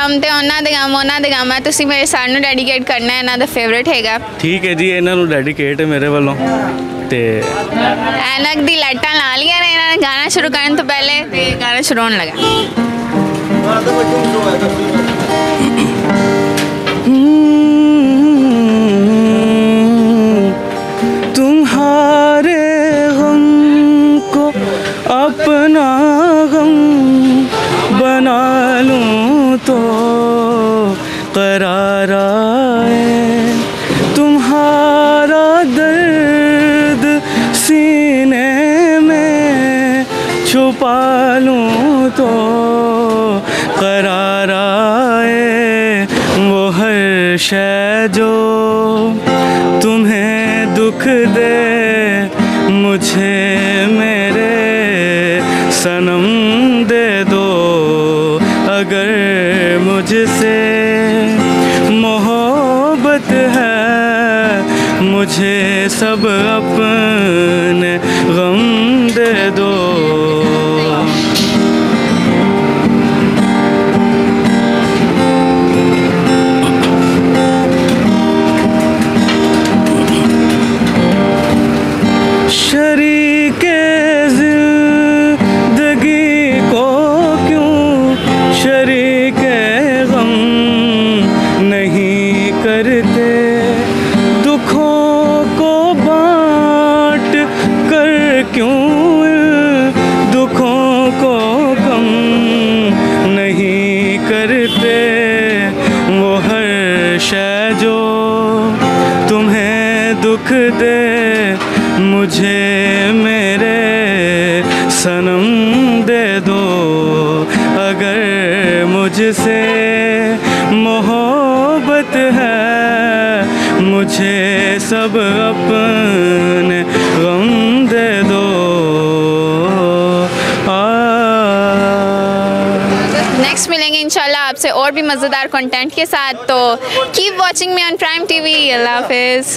गम ते ਉਹਨਾਂ ਦੇ ਗਮ ਹੈ ਤੁਸੀਂ ਮੇਰੇ ਸਾਰਿਆਂ ਨੂੰ ਡੈਡੀਕੇਟ ਕਰਨਾ ਹੈ ਇਹਨਾਂ ਦਾ ਫੇਵਰਿਟ ਹੈਗਾ ਠੀਕ ਹੈ ਜੀ ਇਹਨਾਂ ਨੂੰ ਡੈਡੀਕੇਟ ਹੈ ਮੇਰੇ ਵੱਲੋਂ ਤੇ ਐਨਕ ਦੀ ਲਾਈਟਾਂ ਲਾ ਲਈਆਂ ਨੇ ਇਹਨਾਂ ਨੇ ਗਾਣਾ ਸ਼ੁਰੂ ਕਰਨ ਤੋਂ ਪਹਿਲੇ ਤੇ ਗਾਣਾ ਸ਼ੁਰੂ ਹੋਣ ਲੱਗਾ तुम्हारे गम को अपना गम बना लूं तो करार आए तुम्हारा दर्द सीने में छुपा लूं तो करार आए वो हर शय जो तुम्हें दुख दे मुझे मेरे सनम दे दो अगर मुझसे मोहब्बत है मुझे सब अपने गम दे दो शरीके ज़िंदगी को क्यों शरीके गम नहीं करते दुखों को बांट कर क्यों दुखों को कम नहीं करते वो हर शय जो तुम्हें दुख दे मुझे मेरे सनम दे दो अगर मुझसे मोहब्बत है मुझे सब अपने गम दे दो नेक्स्ट मिलेंगे इंशाल्लाह आपसे और भी मज़ेदार कंटेंट के साथ तो keep watching me on prime TV अल्लाह हाफिज़।